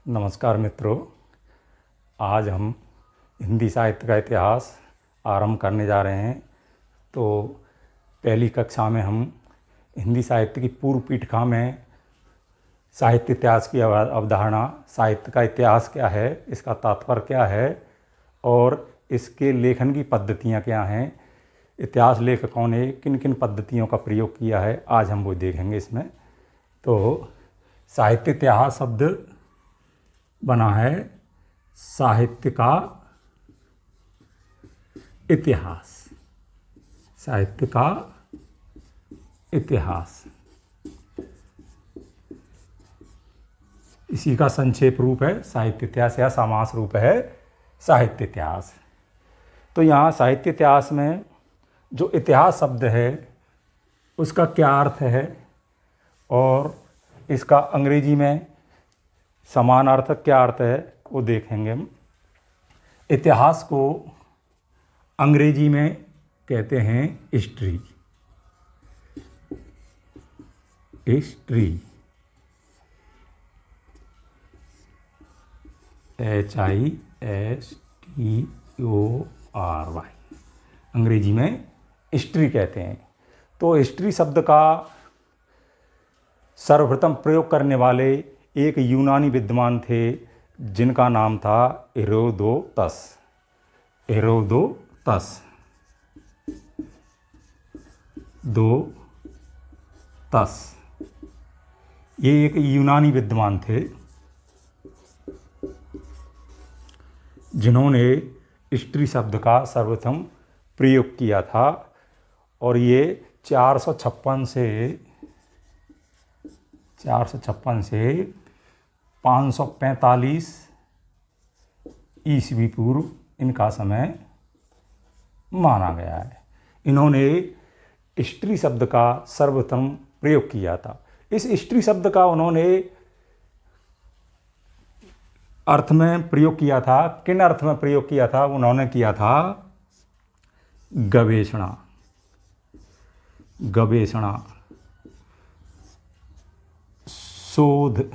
नमस्कार मित्रों, आज हम हिंदी साहित्य का इतिहास आरंभ करने जा रहे हैं। तो पहली कक्षा में हम हिंदी साहित्य की पूर्व पीठिका में साहित्य इतिहास की अवधारणा, साहित्य का इतिहास क्या है, इसका तात्पर्य क्या है और इसके लेखन की पद्धतियाँ क्या हैं, इतिहास लेखकों ने किन किन पद्धतियों का प्रयोग किया है, आज हम वो देखेंगे इसमें। तो साहित्य इतिहास शब्द बना है साहित्य का इतिहास। साहित्य का इतिहास, इसी का संक्षेप रूप है साहित्य इतिहास या समास रूप है साहित्य इतिहास। तो यहाँ साहित्य इतिहास में जो इतिहास शब्द है उसका क्या अर्थ है और इसका अंग्रेजी में समानार्थक क्या अर्थ है वो देखेंगे हम। इतिहास को अंग्रेजी में कहते हैं हिस्ट्री। हिस्ट्री, HISTORY, अंग्रेजी में हिस्ट्री कहते हैं। तो हिस्ट्री शब्द का सर्वप्रथम प्रयोग करने वाले एक यूनानी विद्वान थे जिनका नाम था हेरोदोतस। हेरोदोतस ये एक यूनानी विद्वान थे जिन्होंने हिस्ट्री शब्द का सर्वप्रथम प्रयोग किया था और ये 456 से 545 ईस्वी पूर्व इनका समय माना गया है। इन्होंने हिस्ट्री शब्द का सर्वप्रथम प्रयोग किया था। इस हिस्ट्री शब्द का उन्होंने अर्थ में प्रयोग किया था। किन अर्थ में प्रयोग किया था? उन्होंने किया था गवेषणा, शोध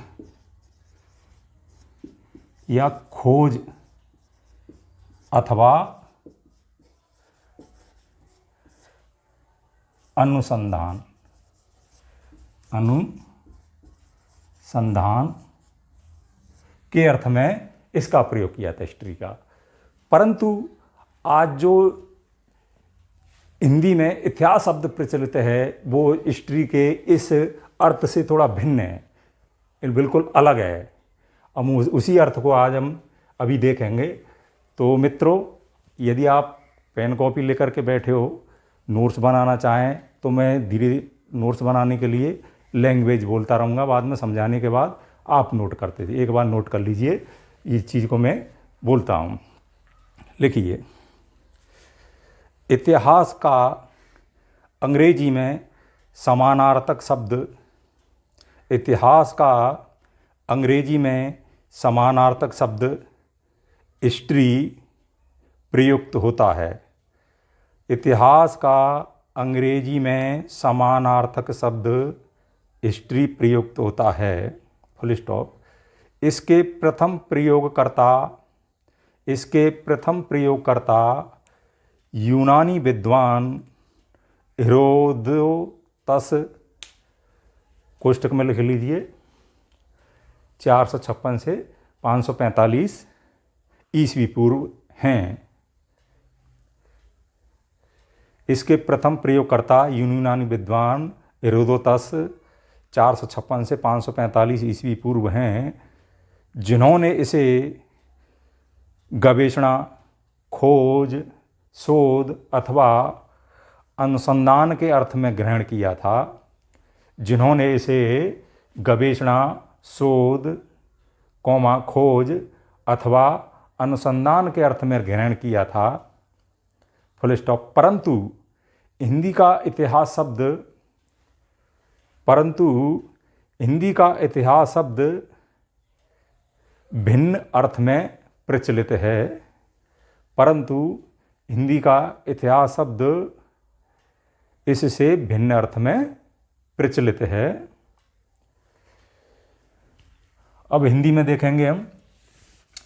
या खोज अथवा अनुसंधान के अर्थ में इसका प्रयोग किया था हिस्ट्री का। परंतु आज जो हिंदी में इतिहास शब्द प्रचलित है वो हिस्ट्री के इस अर्थ से थोड़ा भिन्न है, बिल्कुल अलग है। अब उसी अर्थ को आज हम अभी देखेंगे। तो मित्रों, यदि आप पेन कॉपी लेकर के बैठे हो, नोट्स बनाना चाहें तो मैं धीरे नोट्स बनाने के लिए लैंग्वेज बोलता रहूँगा, बाद में समझाने के बाद आप नोट करते थे। एक बार नोट कर लीजिए, इस चीज़ को मैं बोलता हूँ। लिखिए, इतिहास का अंग्रेजी में समानार्थक शब्द, इतिहास का अंग्रेजी में समानार्थक शब्द हिस्ट्री प्रयुक्त होता है। इतिहास का अंग्रेजी में समानार्थक शब्द हिस्ट्री प्रयुक्त होता है, फुल स्टॉप। इसके प्रथम प्रयोगकर्ता यूनानी विद्वान हेरोदोतस, कोष्टक में लिख लीजिए, 456 से 545 ईस्वी पूर्व हैं। इसके प्रथम प्रयोगकर्ता यूनानी विद्वान हेरोदोतस 456 से 545 ईस्वी पूर्व हैं, जिन्होंने इसे गवेषणा, खोज, शोध अथवा अनुसंधान के अर्थ में ग्रहण किया था। जिन्होंने इसे गवेषणा, शोध, खोज अथवा अनुसंधान के अर्थ में ग्रहण किया था, फुल स्टॉप। परंतु हिंदी का इतिहास शब्द भिन्न अर्थ में प्रचलित है। परंतु हिंदी का इतिहास शब्द इससे भिन्न अर्थ में प्रचलित है। अब हिंदी में देखेंगे हम,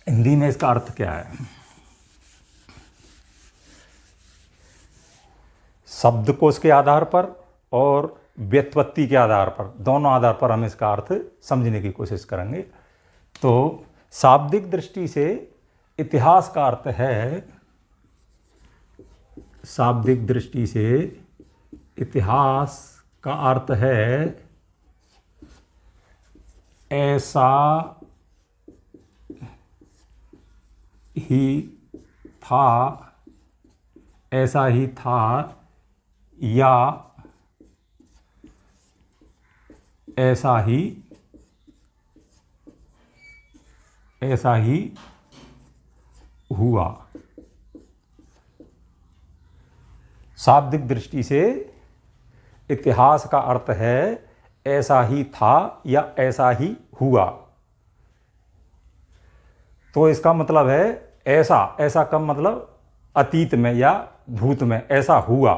हिंदी में इसका अर्थ क्या है। शब्दकोश के आधार पर और व्युत्पत्ति के आधार पर, दोनों आधार पर हम इसका अर्थ समझने की कोशिश करेंगे। तो शाब्दिक दृष्टि से इतिहास का अर्थ है, शाब्दिक दृष्टि से इतिहास का अर्थ है ऐसा ही था, ऐसा ही था, या ऐसा ही हुआ। शाब्दिक दृष्टि से इतिहास का अर्थ है ऐसा ही था या ऐसा ही हुआ। तो इसका मतलब है ऐसा, ऐसा का मतलब अतीत में या भूत में ऐसा हुआ।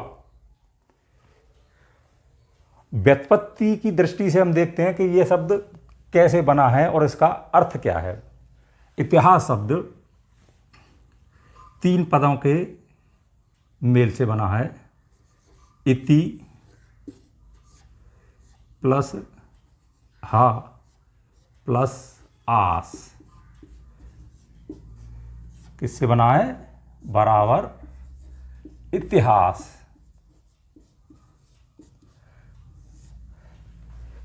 व्युत्पत्ति की दृष्टि से हम देखते हैं कि यह शब्द कैसे बना है और इसका अर्थ क्या है। इतिहास शब्द 3 पदों के मेल से बना है। इति प्लस हा प्लस आस। किससे बना है? बराबर इतिहास।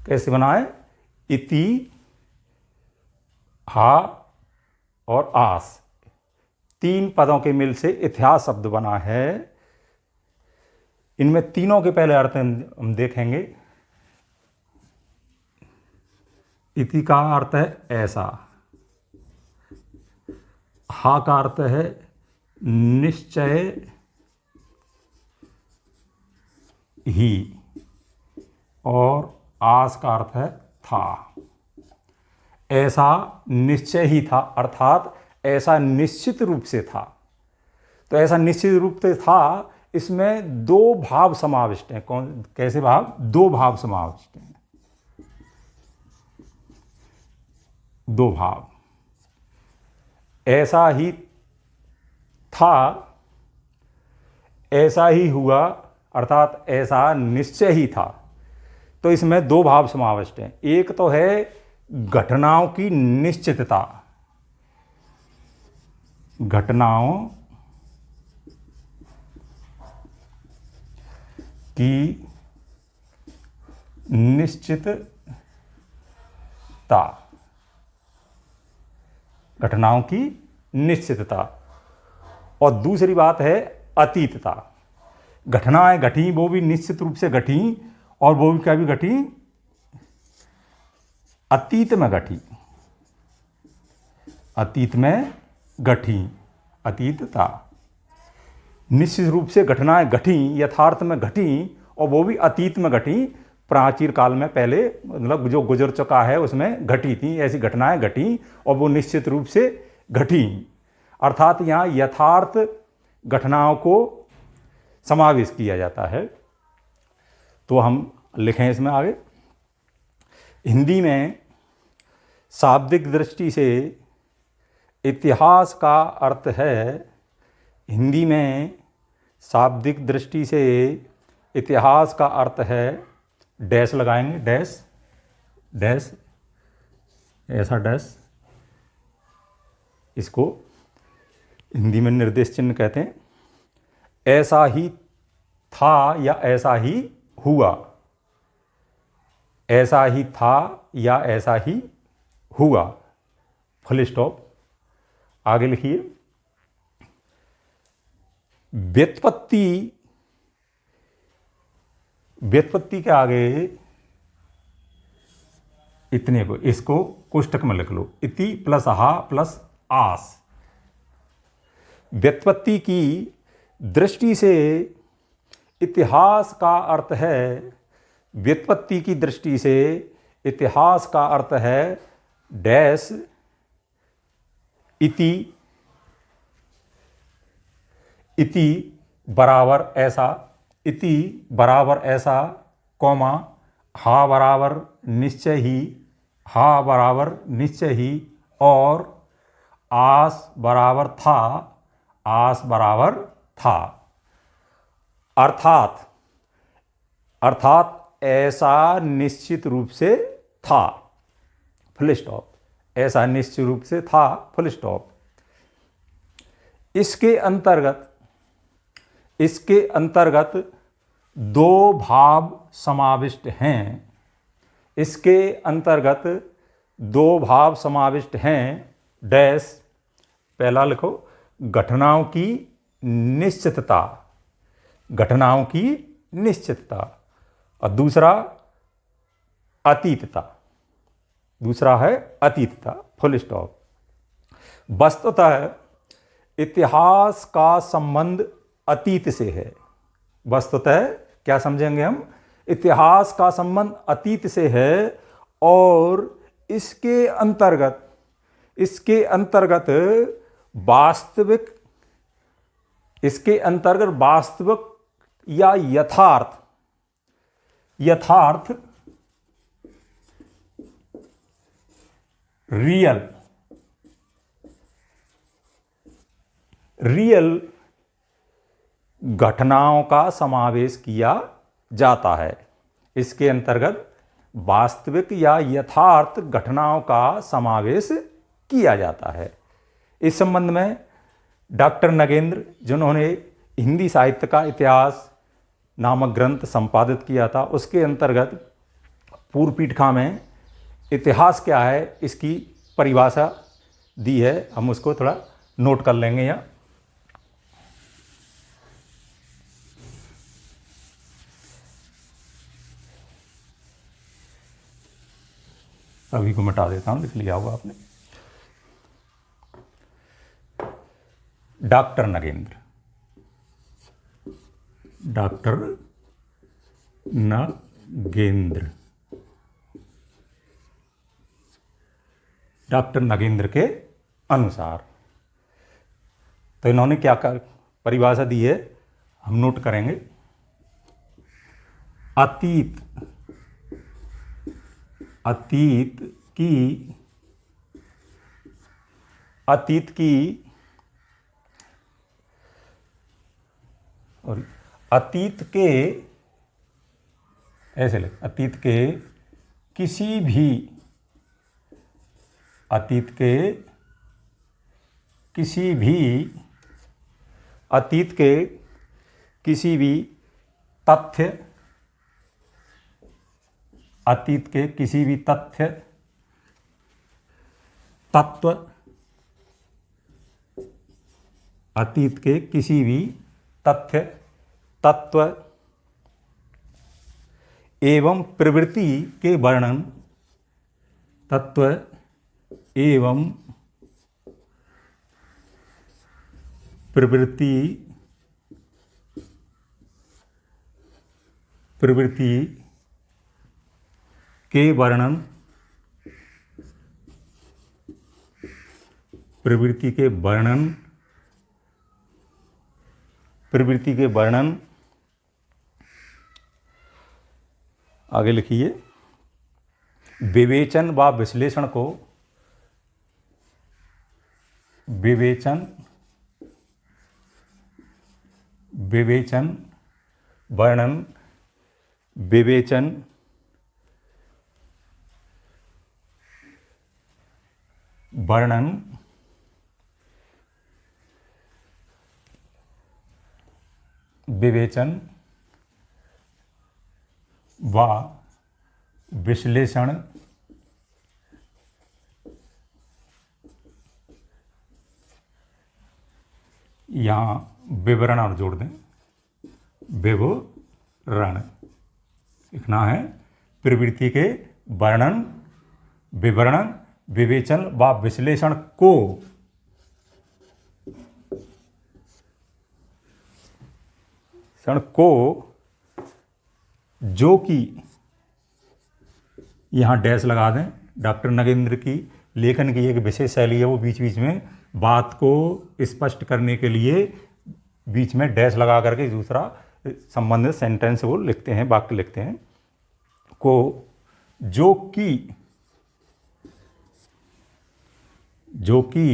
कैसे बना है? इति, हा और आस, 3 पदों के मिल से इतिहास शब्द बना है। इनमें तीनों के पहले अर्थ हम देखेंगे। इति का अर्थ है ऐसा, हा का अर्थ है निश्चय ही, और आस का अर्थ है था। ऐसा निश्चय ही था, अर्थात ऐसा निश्चित रूप से था। तो ऐसा निश्चित रूप से था, इसमें 2 भाव समाविष्ट हैं। कौन, कैसे भाव? 2 भाव समाविष्ट हैं। 2 भाव। ऐसा ही था, ऐसा ही हुआ, अर्थात ऐसा निश्चय ही था। तो इसमें 2 भाव समाविष्ट हैं। एक तो है घटनाओं की निश्चितता, घटनाओं की निश्चितता, घटनाओं की निश्चितता। और दूसरी बात है अतीतता। घटनाएं घटी, वो भी निश्चित रूप से घटी, और वो भी क्या भी घटी? अतीत में घटी, अतीत में घटी, अतीतता। निश्चित रूप से घटनाएं घटी, यथार्थ में घटी, और वो भी अतीत में घटी। प्राचीन काल में पहले, मतलब जो गुजर चुका है उसमें घटी थी, ऐसी घटनाएं घटी और वो निश्चित रूप से घटी। अर्थात यहाँ यथार्थ घटनाओं को समावेश किया जाता है। तो हम लिखें इसमें आगे। हिंदी में शाब्दिक दृष्टि से इतिहास का अर्थ है, हिंदी में शाब्दिक दृष्टि से इतिहास का अर्थ है, डैश लगाएंगे, डैश डैश, ऐसा डैश, इसको हिंदी में निर्देश चिन्ह कहते हैं। ऐसा ही था या ऐसा ही हुआ, ऐसा ही था या ऐसा ही हुआ, फुल स्टॉप। आगे लिखिए। व्युत्पत्ति, व्युत्पत्ति के आगे इतने को, इसको कोष्टक में लिख लो। इति प्लस हा प्लस आस। व्युत्पत्ति की दृष्टि से इतिहास का अर्थ है, व्युत्पत्ति की दृष्टि से इतिहास का अर्थ है डैश इति, इति बराबर ऐसा, इति बराबर ऐसा, कौमा हा बराबर निश्चय ही, हा बराबर निश्चय ही और आस बराबर था, आस बराबर था। अर्थात अर्थात ऐसा निश्चित रूप से था, फुल स्टॉप। ऐसा निश्चित रूप से था, फुल स्टॉप। इसके अंतर्गत दो भाव समाविष्ट हैं। इसके अंतर्गत दो भाव समाविष्ट हैं। डैश, पहला लिखो घटनाओं की निश्चितता, घटनाओं की निश्चितता, और दूसरा अतीतता, दूसरा है अतीतता, फुल स्टॉप। वस्तुतः इतिहास का संबंध अतीत से है। वस्तुतः क्या समझेंगे हम? इतिहास का संबंध अतीत से है और इसके अंतर्गत वास्तविक या यथार्थ रियल घटनाओं का समावेश किया जाता है। इसके अंतर्गत वास्तविक या यथार्थ घटनाओं का समावेश किया जाता है। इस संबंध में डॉक्टर नगेंद्र, जिन्होंने हिंदी साहित्य का इतिहास नामक ग्रंथ संपादित किया था, उसके अंतर्गत पूर्व पीठिका में इतिहास क्या है इसकी परिभाषा दी है। हम उसको थोड़ा नोट कर लेंगे यहाँ। सभी को मिटा देता हूँ, लिख लिया होगा आपने। Doctor Nagendra, doctor Nagendra, doctor Nagendra के अनुसार तो इन्होंने क्या परिभाषा दी है, हम नोट करेंगे। अतीत की और अतीत के ऐसे लिख, अतीत के किसी भी अतीत के किसी भी तथ्य, अतीत के किसी भी तत्व, अतीत के किसी भी तत्व एवं प्रवृत्ति के वर्णन, तत्व एवं प्रवृत्ति के वर्णन, प्रवृत्ति के वर्णन आगे लिखिए। विवेचन व विश्लेषण को विवेचन वर्णन विवेचन व विश्लेषण यहाँ विवरण और जोड़ दें, विवरण लिखना है। प्रवृत्ति के वर्णन, विवरण, विवेचन व विश्लेषण को जो कि यहाँ डैश लगा दें। डॉक्टर नगेंद्र की लेखन की एक विशेष शैली है, वो बीच बीच में बात को स्पष्ट करने के लिए बीच में डैश लगा करके दूसरा संबंधित सेंटेंस वो लिखते हैं, वाक्य लिखते हैं। को जो कि जो कि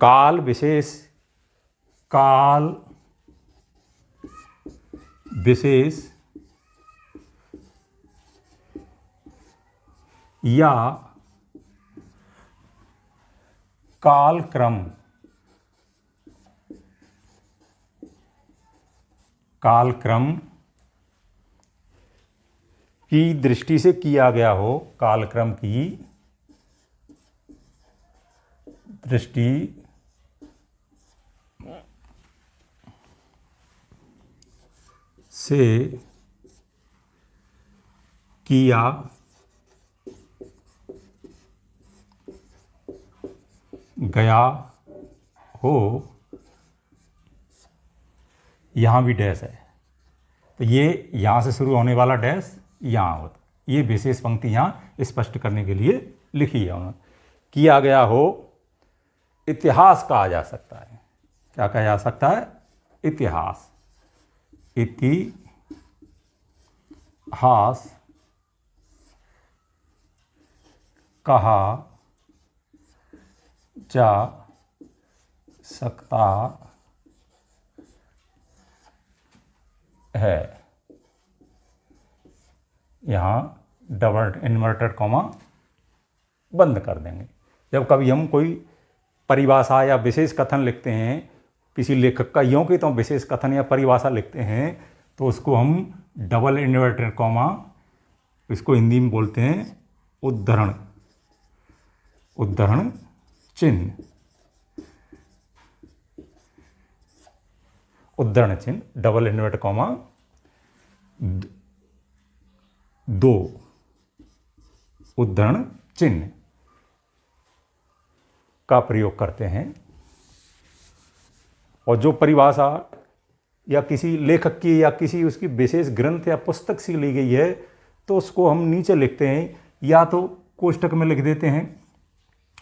काल विशेष या कालक्रम की दृष्टि से किया गया हो, कालक्रम की दृष्टि से किया गया हो। यहाँ भी डैश है, तो ये यहाँ से शुरू होने वाला डैश यहाँ होता, ये विशेष पंक्ति यहाँ स्पष्ट करने के लिए लिखी है उन्होंने। किया गया हो इतिहास कहा जा सकता है। क्या कहा जा सकता है? इतिहास। इतिहास कहा जा सकता है। यहाँ डबल इन्वर्टेड कॉमा बंद कर देंगे। जब कभी हम कोई परिभाषा या विशेष कथन लिखते हैं, किसी लेखक का यों कि तो विशेष कथन या परिभाषा लिखते हैं, तो उसको हम डबल इन्वर्टेड कॉमा, इसको हिंदी में बोलते हैं उद्धरण चिन्ह। उद्धरण चिन्ह डबल इन्वर्टेड कॉमा 2 उद्धरण चिन्ह का प्रयोग करते हैं। और जो परिभाषा या किसी लेखक की या किसी उसकी विशेष ग्रंथ या पुस्तक से ली गई है, तो उसको हम नीचे लिखते हैं, या तो कोष्ठक में लिख देते हैं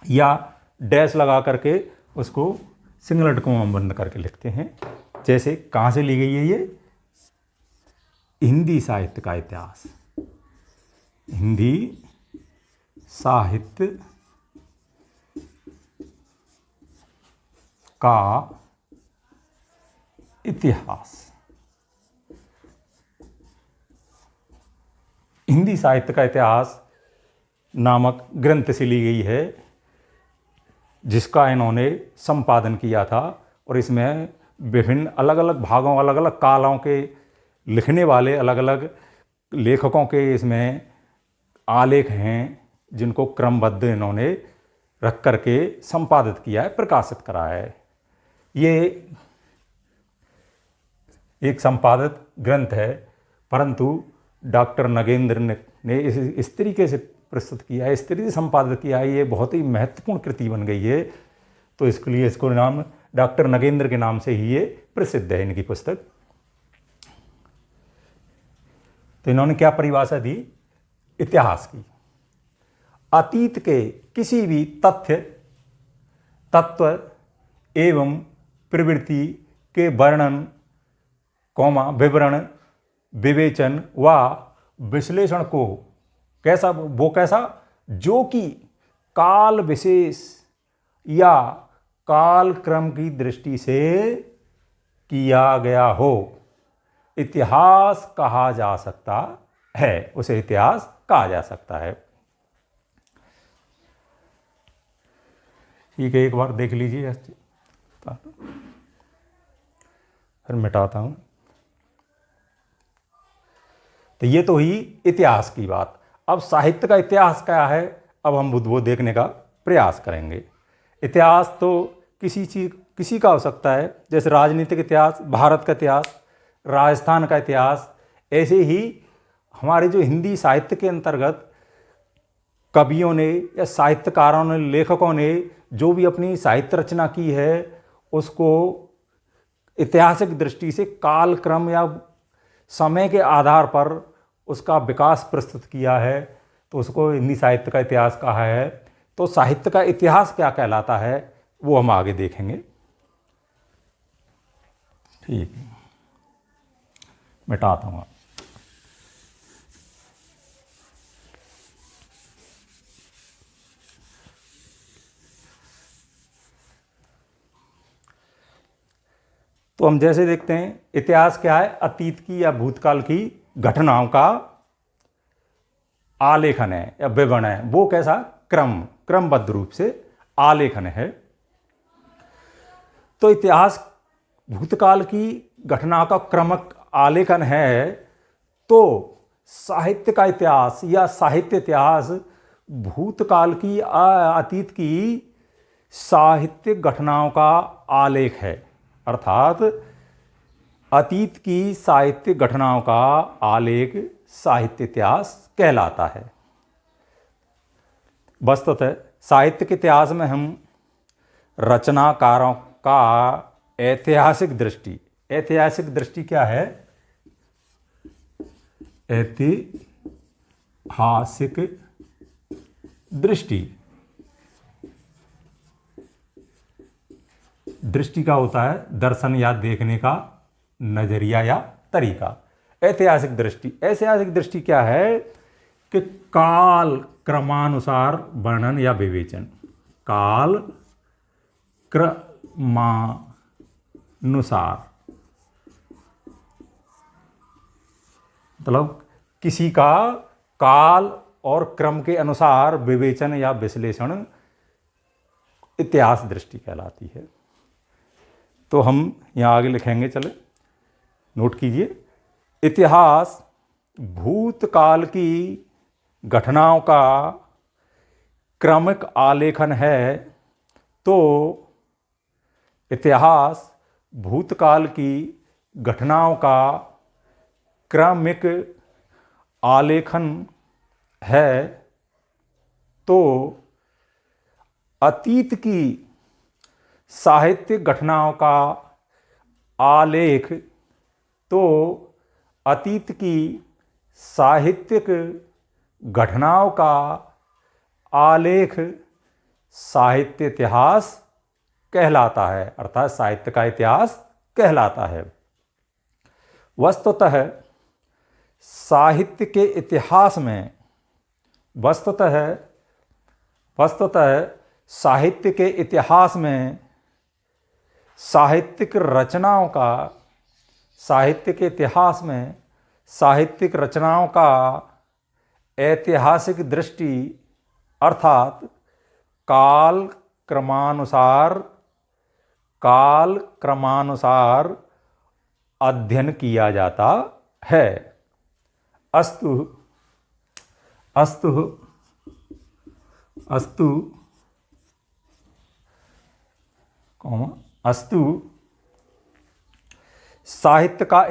या डैश लगा करके उसको सिंगल कोमा बंद करके लिखते हैं। जैसे कहाँ से ली गई है ये? हिंदी साहित्य का इतिहास। हिंदी साहित्य का इतिहास। हिंदी साहित्य का इतिहास नामक ग्रंथ से ली गई है, जिसका इन्होंने संपादन किया था। और इसमें विभिन्न अलग अलग भागों, अलग अलग कालों के लिखने वाले अलग अलग लेखकों के इसमें आलेख हैं, जिनको क्रमबद्ध इन्होंने रख करके संपादित किया है, प्रकाशित करा है। ये एक संपादित ग्रंथ है, परंतु डॉक्टर नगेंद्र ने इस तरीके से प्रस्तुत किया है, इस तरीके से संपादित किया है, ये बहुत ही महत्वपूर्ण कृति बन गई है। तो इसके लिए इसको नाम डॉक्टर नगेंद्र के नाम से ही ये प्रसिद्ध है, इनकी पुस्तक। तो इन्होंने क्या परिभाषा दी इतिहास की? अतीत के किसी भी तत्व एवं प्रवृत्ति के वर्णन, विवरण, विवेचन व विश्लेषण को कैसा जो कि काल विशेष या काल क्रम की दृष्टि से किया गया हो, इतिहास कहा जा सकता है। उसे इतिहास कहा जा सकता है। ठीक है, एक बार देख लीजिए, फिर मिटाता हूं। तो ये तो ही इतिहास की बात। अब साहित्य का इतिहास क्या है, अब हम वो देखने का प्रयास करेंगे। इतिहास तो किसी का हो सकता है, जैसे राजनीतिक इतिहास, भारत का इतिहास, राजस्थान का इतिहास। ऐसे ही हमारे जो हिंदी साहित्य के अंतर्गत कवियों ने या साहित्यकारों ने, लेखकों ने जो भी अपनी साहित्य रचना की है, उसको ऐतिहासिक दृष्टि से कालक्रम या समय के आधार पर उसका विकास प्रस्तुत किया है, तो उसको हिंदी साहित्य का इतिहास कहा है। तो साहित्य का इतिहास क्या कहलाता है, वो हम आगे देखेंगे। ठीक है, मिटाता हूँ। तो हम जैसे देखते हैं, इतिहास क्या है? अतीत की या भूतकाल की घटनाओं का आलेखन है या विवरण है। वो कैसा? क्रमबद्ध रूप से आलेखन है। तो इतिहास भूतकाल की घटना का क्रमक आलेखन है। तो साहित्य का इतिहास या साहित्य इतिहास भूतकाल की अतीत की साहित्यिक घटनाओं का आलेख है, अर्थात अतीत की साहित्यिक घटनाओं का आलेख साहित्य इतिहास कहलाता है। वस्तुतः साहित्य के इतिहास में हम रचनाकारों का ऐतिहासिक दृष्टि क्या है? ऐतिहासिक दृष्टि का होता है दर्शन या देखने का नजरिया या तरीका। ऐतिहासिक दृष्टि क्या है? कि काल क्रमानुसार वर्णन या विवेचन। काल क्रमानुसार मतलब किसी का काल और क्रम के अनुसार विवेचन या विश्लेषण इतिहास दृष्टि कहलाती है। तो हम यहाँ आगे लिखेंगे, चले नोट कीजिए। इतिहास भूतकाल की घटनाओं का क्रमिक आलेखन है। तो इतिहास भूतकाल की घटनाओं का क्रमिक आलेखन है। तो अतीत की साहित्यिक घटनाओं का आलेख तो अतीत की साहित्यिक घटनाओं का आलेख साहित्य इतिहास कहलाता है, अर्थात साहित्य का इतिहास कहलाता है। वस्तुतः साहित्य के इतिहास में साहित्य के इतिहास में साहित्यिक रचनाओं का ऐतिहासिक दृष्टि अर्थात काल क्रमानुसार अध्ययन किया जाता है। अस्तु साहित्य का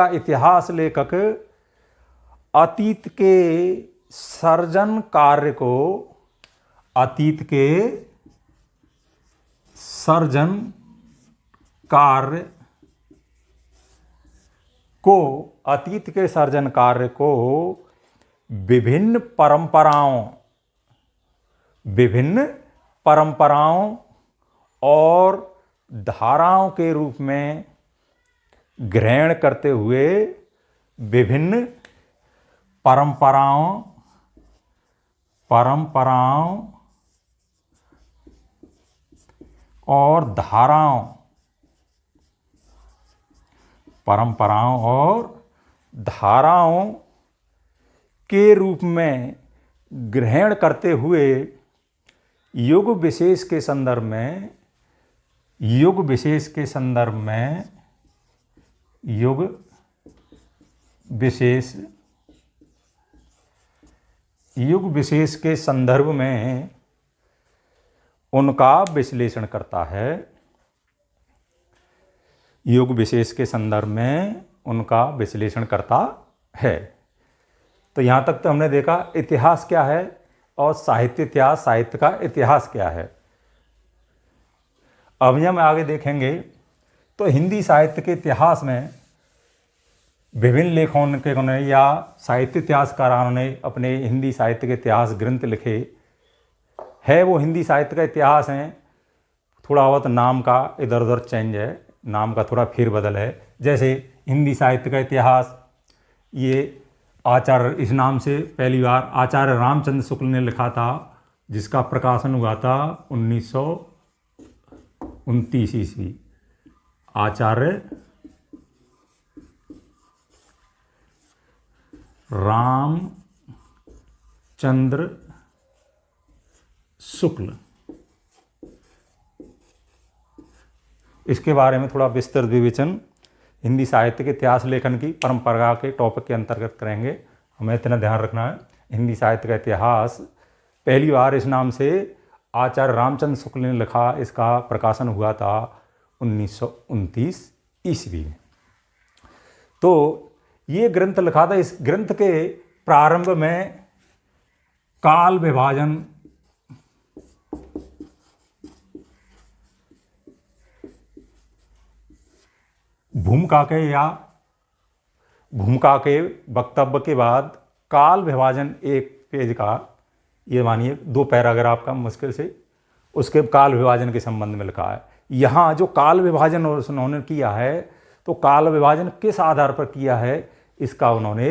इतिहास लेखक अतीत के सर्जन कार्य को अतीत के सर्जन कार्य को विभिन्न परंपराओं और धाराओं के रूप में ग्रहण करते हुए विभिन्न परंपराओं और धाराओं के रूप में ग्रहण करते हुए युग विशेष के संदर्भ में उनका विश्लेषण करता है। युग विशेष के संदर्भ में उनका विश्लेषण करता है। तो यहाँ तक तो हमने देखा इतिहास क्या है और साहित्य का इतिहास क्या है। अब जब हम आगे देखेंगे तो हिंदी साहित्य के इतिहास में विभिन्न लेखकों ने या साहित्य इतिहासकारों ने अपने हिंदी साहित्य के इतिहास ग्रंथ लिखे है। वो हिंदी साहित्य का इतिहास है, थोड़ा बहुत नाम का इधर उधर चेंज है, नाम का थोड़ा फेरबदल है। जैसे हिंदी साहित्य का इतिहास ये आचार्य, इस नाम से पहली बार आचार्य रामचंद्र शुक्ल ने लिखा था, जिसका प्रकाशन हुआ था 1900 1929 ईस्वी आचार्य रामचंद्र शुक्ल। इसके बारे में थोड़ा विस्तृत विवेचन हिंदी साहित्य के इतिहास लेखन की परंपरा के टॉपिक के अंतर्गत करेंगे। हमें इतना ध्यान रखना है, हिंदी साहित्य का इतिहास पहली बार इस नाम से आचार्य रामचंद्र शुक्ल ने लिखा। इसका प्रकाशन हुआ था 1929 ईस्वी में। तो ये ग्रंथ लिखा था। इस ग्रंथ के प्रारंभ में काल विभाजन भूमिका के वक्तव्य के बाद काल विभाजन एक पेज का, ये मानिए 2 पैराग्राफ का मुश्किल से, उसके काल विभाजन के संबंध में लिखा है। यहाँ जो काल विभाजन उन्होंने किया है, तो काल विभाजन किस आधार पर किया है इसका उन्होंने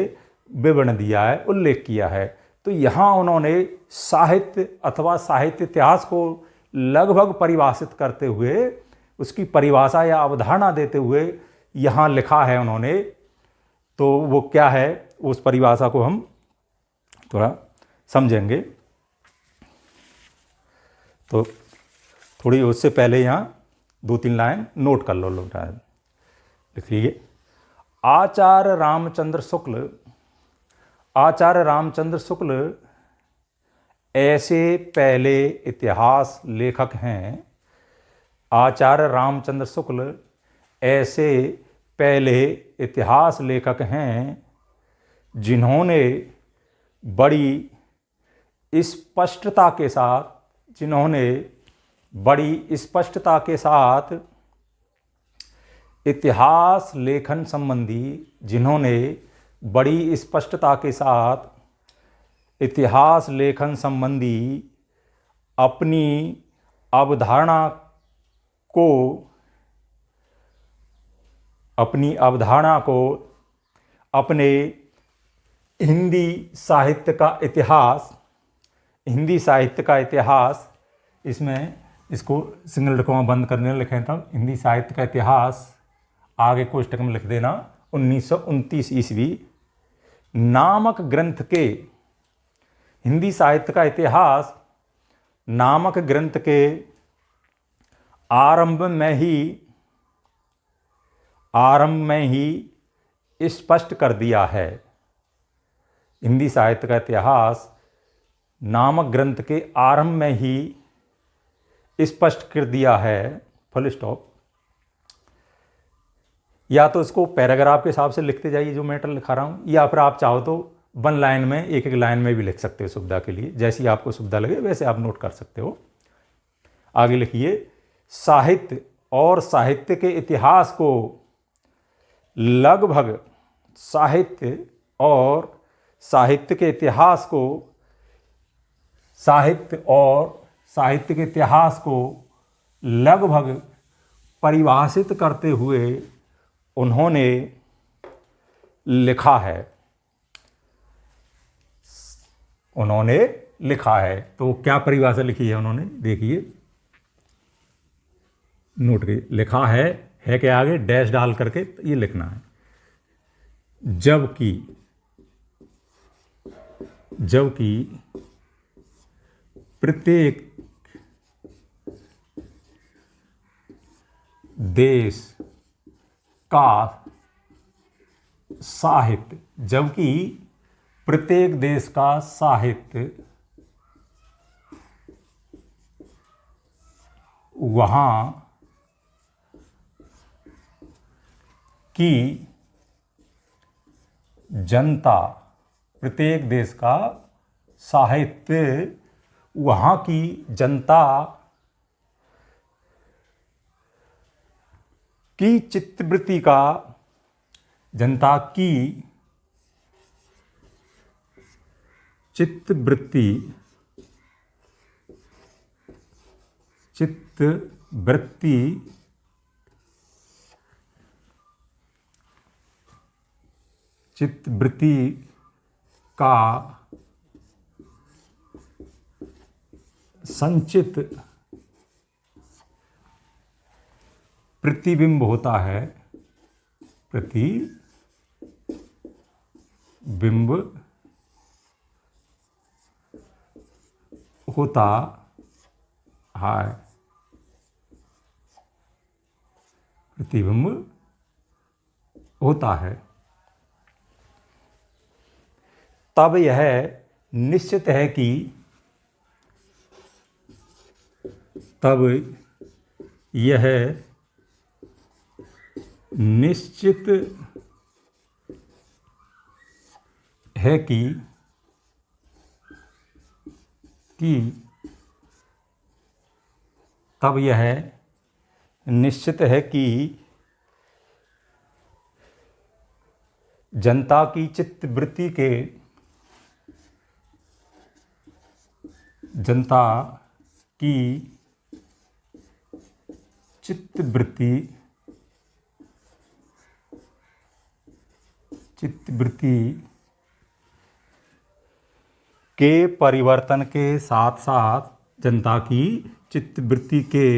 विवरण दिया है, उल्लेख किया है। तो यहाँ उन्होंने साहित्य अथवा साहित्य इतिहास को लगभग परिभाषित करते हुए, उसकी परिभाषा या अवधारणा देते हुए यहाँ लिखा है उन्होंने। तो वो क्या है, उस परिभाषा को हम थोड़ा समझेंगे। तो थोड़ी उससे पहले यहाँ 2-3 लाइन नोट कर लो, लोग लिख लीजिए। आचार्य रामचंद्र शुक्ल ऐसे पहले इतिहास लेखक हैं। आचार्य रामचंद्र शुक्ल ऐसे पहले इतिहास लेखक हैं जिन्होंने बड़ी स्पष्टता के साथ इतिहास लेखन संबंधी अपनी अवधारणा को अपने हिंदी साहित्य का इतिहास, इसमें इसको सिंगल कॉमा बंद करने लिखें तब, हिंदी साहित्य का इतिहास आगे कोष्टक में लिख देना, 1929 ईस्वी नामक ग्रंथ के, हिंदी साहित्य का इतिहास नामक ग्रंथ के आरंभ में ही स्पष्ट कर दिया है। हिंदी साहित्य का इतिहास नामक ग्रंथ के आरंभ में ही स्पष्ट कर दिया है, फुल स्टॉप। या तो इसको पैराग्राफ के हिसाब से लिखते जाइए जो मैटर लिखा रहा हूँ, या फिर आप चाहो तो 1 लाइन में, एक लाइन में भी लिख सकते हो सुविधा के लिए। जैसी आपको सुविधा लगे वैसे आप नोट कर सकते हो। आगे लिखिए, साहित्य और साहित्य के इतिहास को लगभग साहित्य और साहित्य के इतिहास को लगभग परिभाषित करते हुए उन्होंने लिखा है। तो क्या परिभाषा लिखी है उन्होंने, देखिए नोट के लिखा है के आगे डैश डाल करके ये लिखना है। जबकि प्रत्येक देश का साहित्य वहाँ की जनता, प्रत्येक देश का साहित्य वहाँ की जनता की चित्तवृत्ति का, जनता की चित्तवृत्ति का संचित प्रतिबिंब होता है, प्रतिबिंब होता है, प्रतिबिंब होता है, तब यह निश्चित है कि तब यह निश्चित है कि तब यह निश्चित है कि जनता की चित्तवृत्ति के जनता की चित्तवृत्ति के परिवर्तन के साथ साथ जनता की चित्तवृत्ति के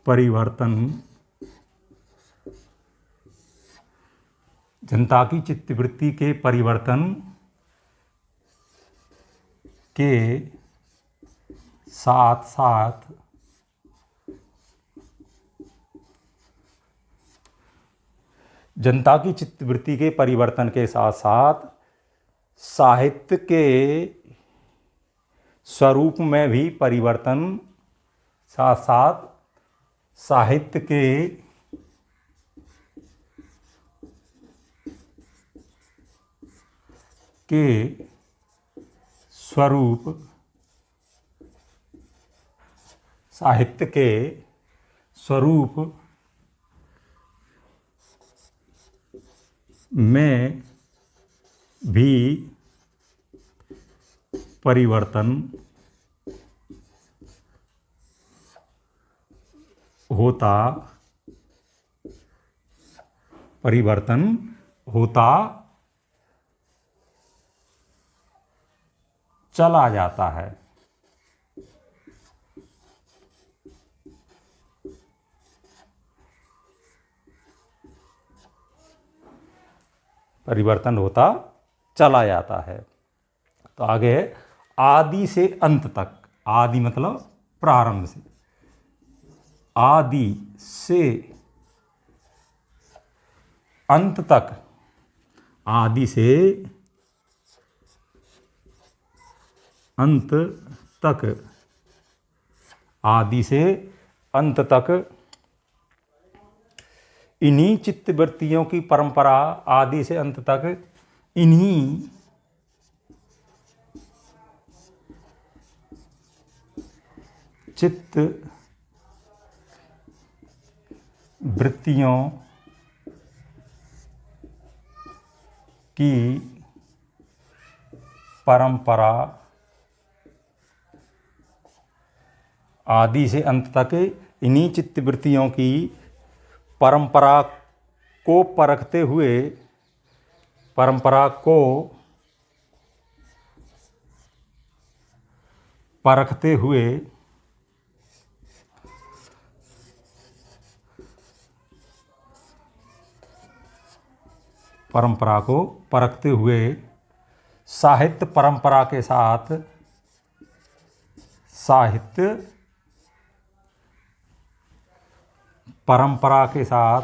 परिवर्तन जनता की चित्तवृत्ति के परिवर्तन के साथ साथ जनता की चित्तवृत्ति के परिवर्तन के साथ साथ साहित्य के स्वरूप में भी परिवर्तन, साथ साथ साहित्य के स्वरूप, साहित्य के स्वरूप में भी परिवर्तन होता चला जाता है। परिवर्तन होता चला जाता है। तो आगे है आदि से अंत तक। आदि मतलब प्रारंभ से, आदि से अंत तक, आदि से अंत तक, आदि से अंत तक इन्हीं चित्तवृत्तियों की परंपरा, आदि से अंत तक इन्हीं चित्त वृत्तियों की परंपरा, आदि से अंत तक इन्हीं चित्तवृत्तियों की परंपरा को परखते हुए, परंपरा को परखते हुए परंपरा को परखते हुए साहित्य परंपरा के साथ, साहित्य परंपरा के साथ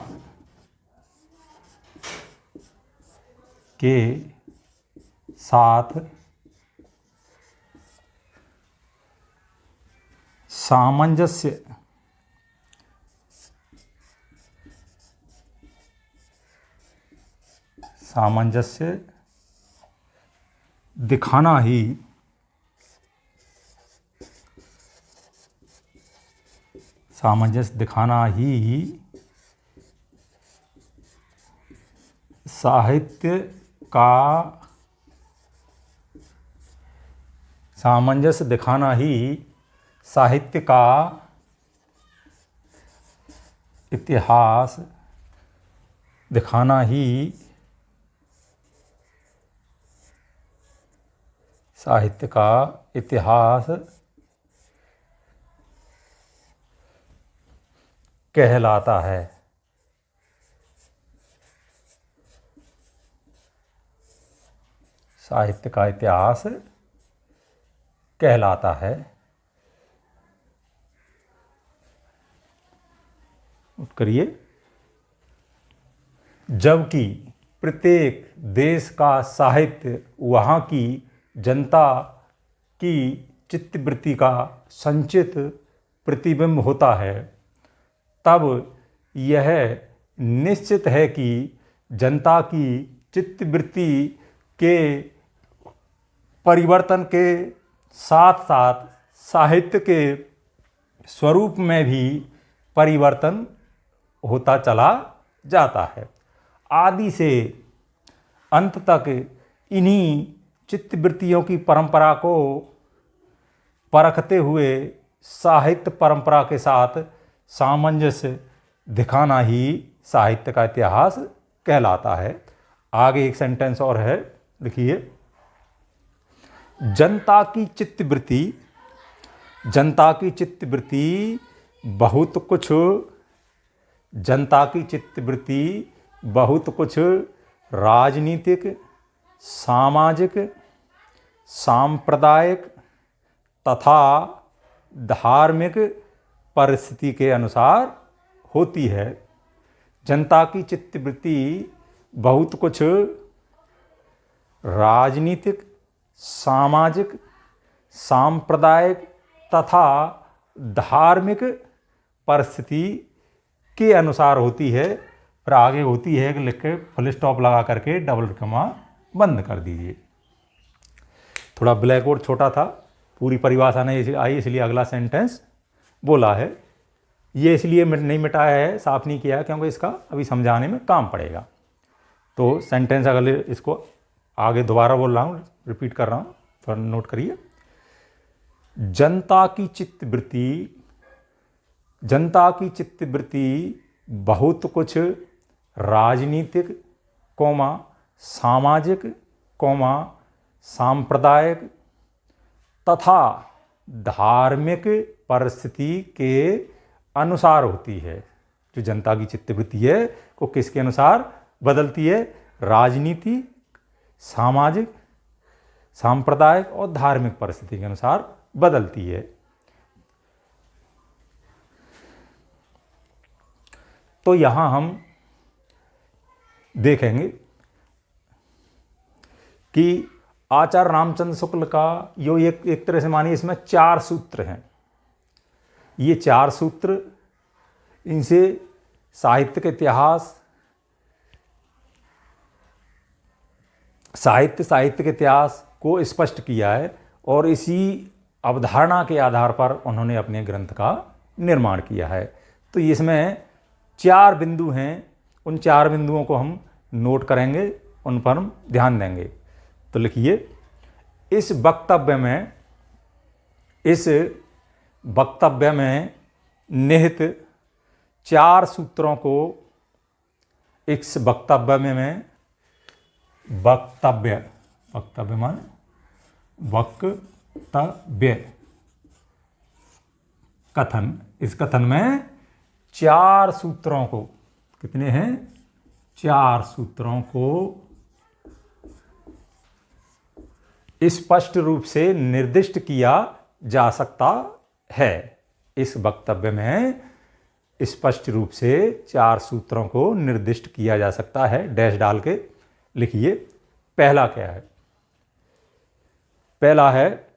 सामंजस्य दिखाना ही सामंजस्य दिखाना ही साहित्य का, सामंजस्य दिखाना ही साहित्य का इतिहास दिखाना ही साहित्य का इतिहास कहलाता है। साहित्य का इतिहास कहलाता है। करिए। जबकि प्रत्येक देश का साहित्य वहाँ की जनता की चित्तवृत्ति का संचित प्रतिबिंब होता है, तब यह निश्चित है कि जनता की चित्तवृत्ति के परिवर्तन के साथ साथ साहित्य के स्वरूप में भी परिवर्तन होता चला जाता है। आदि से अंत तक इन्हीं चित्तवृत्तियों की परंपरा को परखते हुए साहित्य परंपरा के साथ सामंजस्य दिखाना ही साहित्य का इतिहास कहलाता है। आगे एक सेंटेंस और है, देखिए। जनता की चित्तवृत्ति बहुत कुछ राजनीतिक, सामाजिक, सांप्रदायिक तथा धार्मिक परिस्थिति के अनुसार होती है। जनता की चित्तवृत्ति बहुत कुछ राजनीतिक, सामाजिक, सांप्रदायिक तथा धार्मिक परिस्थिति के अनुसार होती है। फिर आगे होती है कि लिख के फुल स्टॉप लगा करके डबल कॉमा बंद कर दीजिए। थोड़ा ब्लैक बोर्ड छोटा था, पूरी परिभाषा नहीं आई, इसलिए अगला सेंटेंस बोला है। ये इसलिए नहीं मिटाया है, साफ नहीं किया है, क्योंकि इसका अभी समझाने में काम पड़ेगा। तो सेंटेंस अगले इसको आगे दोबारा बोल रहा हूँ, रिपीट कर रहा हूँ, थोड़ा नोट करिए। जनता की चित्तवृत्ति बहुत कुछ राजनीतिक, सामाजिक, सांप्रदायिक तथा धार्मिक परिस्थिति के अनुसार होती है। जो जनता की चित्तवृत्ति है वो किसके अनुसार बदलती है? राजनीति, सामाजिक, सांप्रदायिक और धार्मिक परिस्थिति के अनुसार बदलती है। तो यहाँ हम देखेंगे कि आचार्य रामचंद्र शुक्ल का यो एक तरह से मानिए इसमें 4 सूत्र हैं। ये 4 सूत्र, इनसे साहित्य के इतिहास, साहित्य के इतिहास को स्पष्ट किया है और इसी अवधारणा के आधार पर उन्होंने अपने ग्रंथ का निर्माण किया है। तो इसमें 4 बिंदु हैं, उन 4 बिंदुओं को हम नोट करेंगे, उन पर हम ध्यान देंगे। तो लिखिए, इस वक्तव्य में निहित 4 सूत्रों को, इस वक्तव्य में वक्तव्य मान वक्तव्य कथन, इस कथन में 4 सूत्रों को, कितने हैं? 4 सूत्रों को स्पष्ट रूप से निर्दिष्ट किया जा सकता है। इस वक्तव्य में स्पष्ट रूप से 4 सूत्रों को निर्दिष्ट किया जा सकता है। डैश डाल के लिखिए। पहला क्या है? पहला है,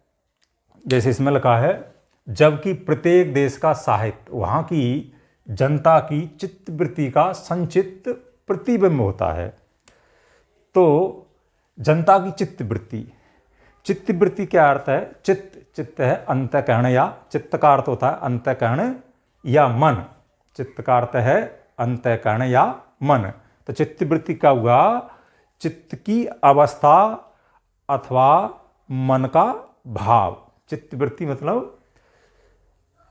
जैसे इसमें लिखा है, जबकि प्रत्येक देश का साहित्य वहाँ की जनता की चित्तवृत्ति का संचित प्रतिबिंब होता है। तो जनता की चित्तवृत्ति क्या अर्थ है? चित्त है अंतःकरण, या चित्त का अर्थ होता है अंतःकरण या मन। चित्त का अर्थ है अंतःकरण या मन। तो चित्तवृत्ति का हुआ चित्त की अवस्था अथवा मन का भाव। चित्तवृत्ति मतलब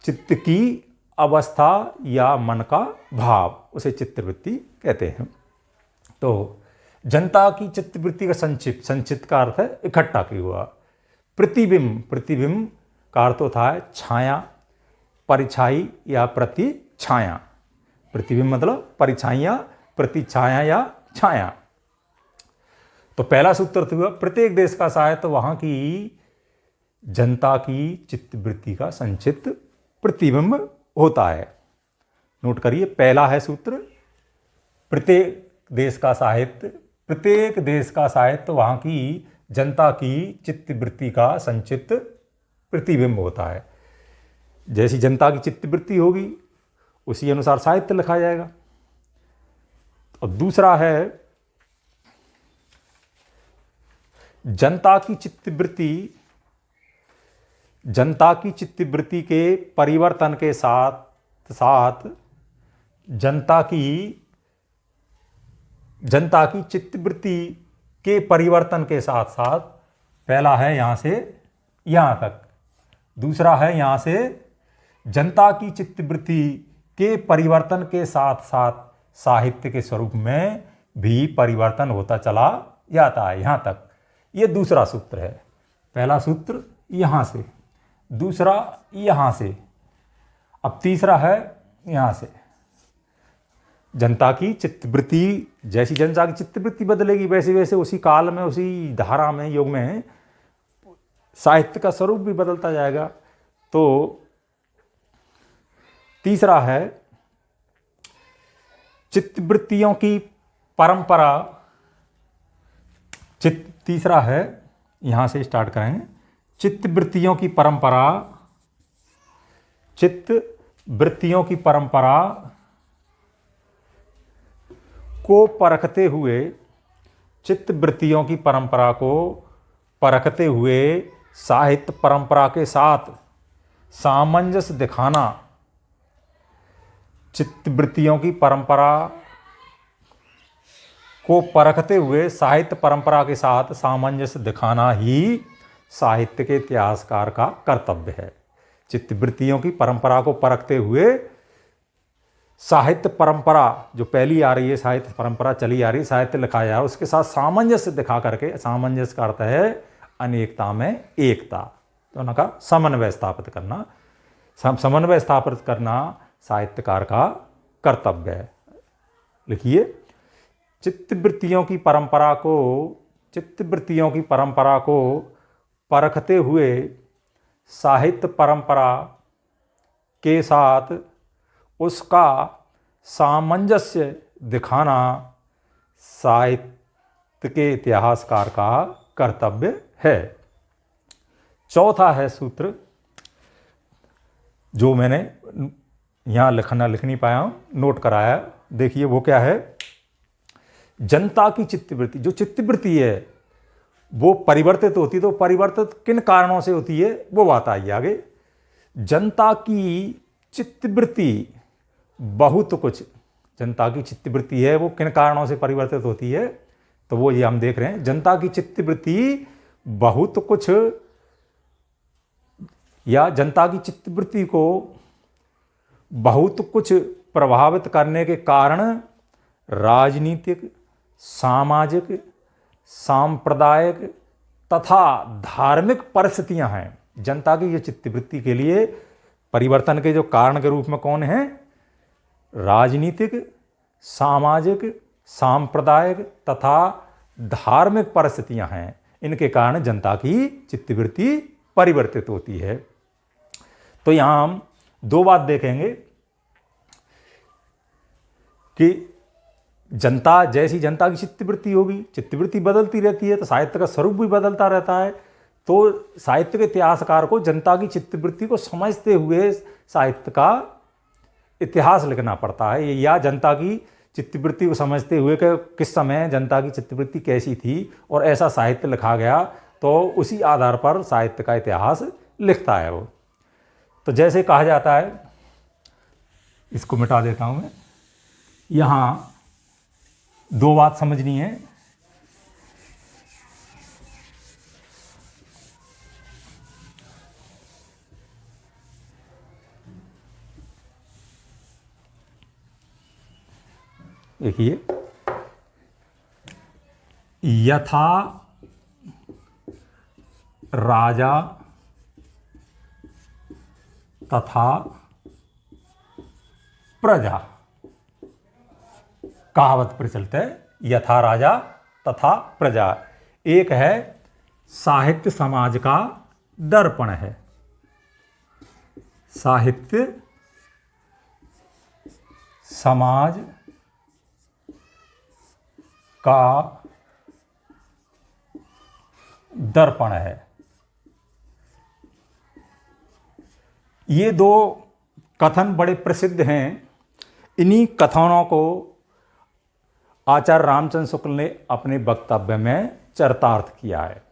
चित्त की अवस्था या मन का भाव, उसे चित्तवृत्ति कहते हैं। तो जनता की चित्तवृत्ति का संचित का अर्थ है इकट्ठा किया हुआ। प्रतिबिंब का अर्थ होता है छाया, परिछाई या प्रतिछाया। प्रतिबिंब मतलब परिछाइयाँ, प्रतिछाया या छाया। तो पहला सूत्र तो हुआ प्रत्येक देश का साहित्य वहां की जनता की चित्तवृत्ति का संचित प्रतिबिंब होता है। नोट करिए, पहला है सूत्र प्रत्येक देश का साहित्य वहां की जनता की चित्तवृत्ति का संचित प्रतिबिंब होता है। जैसी जनता की चित्तवृत्ति होगी उसी अनुसार साहित्य लिखा जाएगा। और दूसरा है जनता की चित्तवृत्ति के परिवर्तन के साथ साथ जनता की चित्तवृत्ति के परिवर्तन के साथ साथ, पहला है यहां से यहां तक, दूसरा है यहां से जनता की चित्तवृत्ति के परिवर्तन के साथ साथ साहित्य के स्वरूप में भी परिवर्तन होता चला जाता है, यहां तक। ये दूसरा सूत्र है। पहला सूत्र यहां से, दूसरा यहां से, अब तीसरा है यहां से। जनता की चित्तवृत्ति, जैसी जनता की चित्तवृत्ति बदलेगी वैसे वैसे उसी काल में, उसी धारा में, युग में साहित्य का स्वरूप भी बदलता जाएगा। तो तीसरा है चित्तवृत्तियों की परंपरा। तीसरा है, यहां से स्टार्ट करेंगे, चित्तवृत्तियों की परंपरा को परखते हुए साहित्य परंपरा के साथ सामंजस्य दिखाना। चित्तवृत्तियों की परंपरा को परखते हुए साहित्य परंपरा के साथ सामंजस्य दिखाना ही साहित्य के इतिहासकार का कर्तव्य है। चित्तवृत्तियों की परंपरा को परखते हुए साहित्य परंपरा जो पहली आ रही है, साहित्य परंपरा चली आ रही, साहित्य लिखा जा रहा है, उसके साथ सामंजस्य दिखा करके, सामंजस्य का अर्थ है अनेकता में एकता, तो उनका समन्वय स्थापित करना साहित्यकार का कर्तव्य है। लिखिए, चित्तवृत्तियों की परंपरा को परखते हुए साहित्य परंपरा के साथ उसका सामंजस्य दिखाना साहित्य के इतिहासकार का कर्तव्य है। चौथा है सूत्र जो मैंने यहाँ लिख नहीं पाया हूँ, नोट कराया। देखिए वो क्या है। जनता की चित्तवृत्ति, जो चित्तवृत्ति है वो परिवर्तित होती है, तो परिवर्तित किन कारणों से होती है वो बात आई आगे। जनता की चित्तवृत्ति बहुत कुछ, जनता की चित्तवृत्ति है वो किन कारणों से परिवर्तित होती है, तो वो ये हम देख रहे हैं। जनता की चित्तवृत्ति बहुत कुछ, या जनता की चित्तवृत्ति को बहुत कुछ प्रभावित करने के कारण राजनीतिक, सामाजिक, सांप्रदायिक तथा धार्मिक परिस्थितियां हैं। जनता की ये चित्तवृत्ति के लिए परिवर्तन के जो कारण के रूप में कौन है? राजनीतिक, सामाजिक, सांप्रदायिक तथा धार्मिक परिस्थितियां हैं। इनके कारण जनता की चित्तवृत्ति परिवर्तित होती है। तो यहां हम दो बात देखेंगे कि जैसी जनता की चित्तवृत्ति होगी, चित्तवृत्ति बदलती रहती है, तो साहित्य का स्वरूप भी बदलता रहता है। तो साहित्य के इतिहासकार को जनता की चित्तवृत्ति को समझते हुए साहित्य का इतिहास लिखना पड़ता है, या जनता की चित्तवृत्ति को समझते हुए कि किस समय जनता की चित्तवृत्ति कैसी थी और ऐसा साहित्य लिखा गया, तो उसी आधार पर साहित्य का इतिहास लिखता है वो। तो जैसे कहा जाता है, इसको मिटा देता हूं मैं, यहाँ दो बात समझनी है। देखिए, यथा राजा तथा प्रजा, कहावत प्रचलित है, यथा राजा तथा प्रजा। एक है साहित्य समाज का दर्पण है, साहित्य समाज का दर्पण है। ये दो कथन बड़े प्रसिद्ध हैं। इन्हीं कथनों को आचार्य रामचंद्र शुक्ल ने अपने वक्तव्य में चरितार्थ किया है।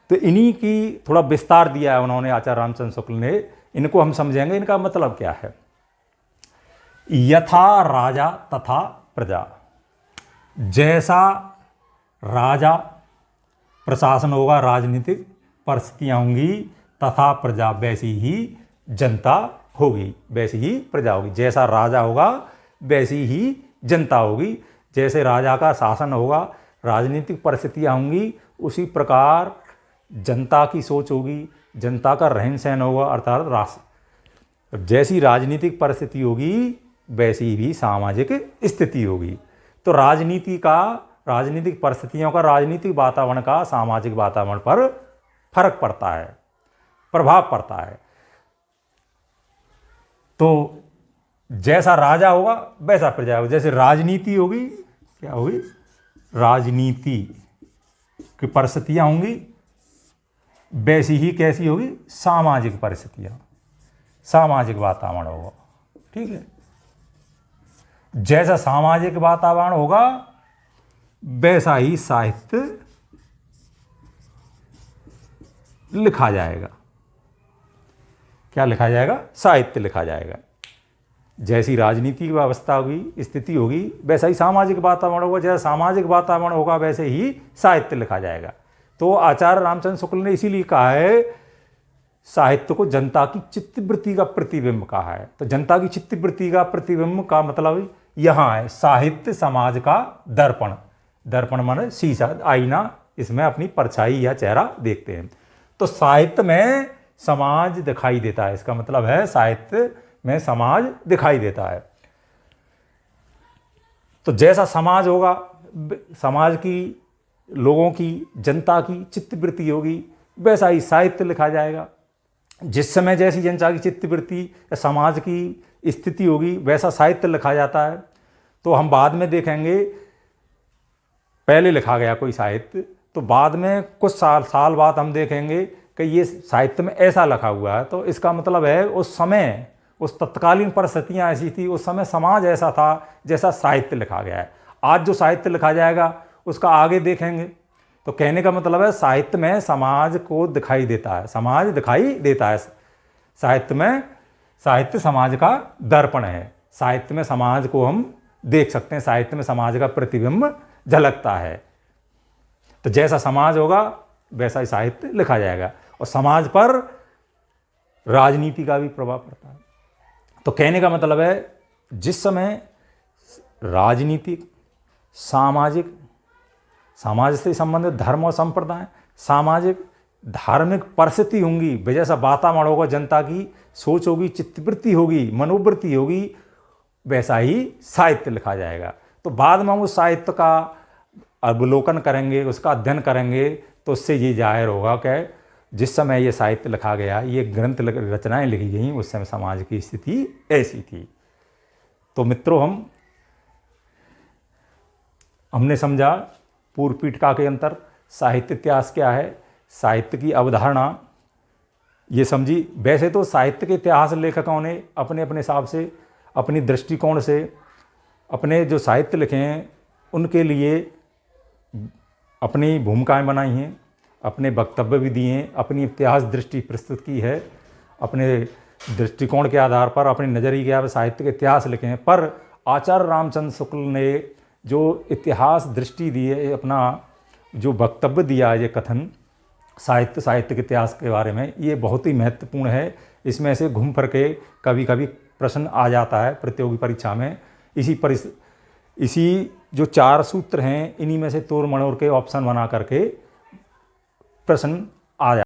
तो इन्हीं की थोड़ा विस्तार दिया है उन्होंने, आचार्य रामचंद्र शुक्ल ने। इनको हम समझेंगे, इनका मतलब क्या है। यथा राजा तथा प्रजा, जैसा राजा प्रशासन होगा, राजनीतिक परिस्थितियां होंगी, तथा प्रजा वैसी ही जनता होगी, वैसी ही प्रजा होगी। जैसा राजा होगा वैसी ही जनता होगी। जैसे राजा का शासन होगा, राजनीतिक परिस्थितियां होंगी, उसी प्रकार जनता की सोच होगी, जनता का रहन सहन होगा। अर्थात राष्ट्र जैसी राजनीतिक परिस्थिति होगी वैसी भी सामाजिक स्थिति होगी। तो राजनीतिक परिस्थितियों का, राजनीतिक वातावरण का सामाजिक वातावरण पर फर्क पड़ता है, प्रभाव पड़ता है। तो जैसा राजा होगा वैसा प्रजा होगी। जैसे राजनीति होगी, क्या होगी, राजनीति की परिस्थितियां होंगी, वैसी ही कैसी होगी, सामाजिक परिस्थितियां, सामाजिक वातावरण होगा। ठीक है, जैसा सामाजिक वातावरण होगा वैसा ही साहित्य लिखा जाएगा। क्या लिखा जाएगा, साहित्य लिखा जाएगा। जैसी राजनीतिक व्यवस्था होगी, स्थिति होगी, वैसा ही सामाजिक वातावरण होगा। जैसा सामाजिक वातावरण होगा वैसे ही साहित्य लिखा जाएगा। तो आचार्य रामचंद्र शुक्ल ने इसीलिए कहा है साहित्य को जनता की चित्तवृत्ति का प्रतिबिंब कहा है। तो जनता की चित्तवृत्ति का प्रतिबिंब का मतलब यहाँ है साहित्य समाज का दर्पण। दर्पण माने शीशा, आईना, इसमें अपनी परछाई या चेहरा देखते हैं। तो साहित्य में समाज दिखाई देता है, इसका मतलब है साहित्य में समाज दिखाई देता है। तो जैसा समाज होगा, समाज की, लोगों की, जनता की चित्तवृत्ति होगी, वैसा ही साहित्य लिखा जाएगा। जिस समय जैसी जनता की चित्तवृत्ति या समाज की स्थिति होगी वैसा साहित्य लिखा जाता है। तो हम बाद में देखेंगे, पहले लिखा गया कोई साहित्य, तो बाद में कुछ साल बाद हम देखेंगे कि ये साहित्य में ऐसा लिखा हुआ है। तो इसका मतलब है उस समय, उस तत्कालीन परिस्थितियाँ ऐसी थी, उस समय समाज ऐसा था जैसा साहित्य लिखा गया है। आज जो साहित्य लिखा जाएगा उसका आगे देखेंगे। तो कहने का मतलब है साहित्य में समाज को दिखाई देता है, समाज दिखाई देता है साहित्य में। साहित्य समाज का दर्पण है, साहित्य में समाज को हम देख सकते हैं, साहित्य में समाज का प्रतिबिंब झलकता है। तो जैसा समाज होगा वैसा ही साहित्य लिखा जाएगा। और समाज पर राजनीति का भी प्रभाव पड़ता है। तो कहने का मतलब है जिस समय राजनीतिक, सामाजिक, समाज से संबंधित धर्म और संप्रदाय, सामाजिक धार्मिक परिस्थिति होंगी, जैसा वातावरण होगा, जनता की सोच होगी, चित्तवृत्ति होगी, मनोवृत्ति होगी, वैसा ही साहित्य लिखा जाएगा। तो बाद में हम उस साहित्य का अवलोकन करेंगे, उसका अध्ययन करेंगे, तो उससे ये जाहिर होगा कि जिस समय ये साहित्य लिखा गया, ये ग्रंथ रचनाएं लिखी गई, उस समय समाज की स्थिति ऐसी थी। तो मित्रों, हमने समझा पूर्व पीठिका के अंतर साहित्य इतिहास क्या है, साहित्य की अवधारणा ये समझी। वैसे तो साहित्य के इतिहास लेखकों ने अपने अपने हिसाब से, अपनी दृष्टिकोण से अपने जो साहित्य लिखे हैं उनके लिए अपनी भूमिकाएं बनाई हैं, अपने वक्तव्य भी दिए हैं, अपनी इतिहास दृष्टि प्रस्तुत की है, अपने दृष्टिकोण के आधार पर, अपने नज़रिए के आधार पर साहित्य के इतिहास लिखे हैं। पर आचार्य रामचंद्र शुक्ल ने जो इतिहास दृष्टि दी है, अपना जो वक्तव्य दिया है, ये कथन साहित्य के इतिहास के बारे में, ये बहुत ही महत्वपूर्ण है। इसमें से घूम फिर के कभी कभी प्रश्न आ जाता है प्रतियोगी परीक्षा में। इसी जो 4 सूत्र हैं, इन्हीं में से तोड़ मड़ोड़ के ऑप्शन बना करके प्रश्न आ जाता है।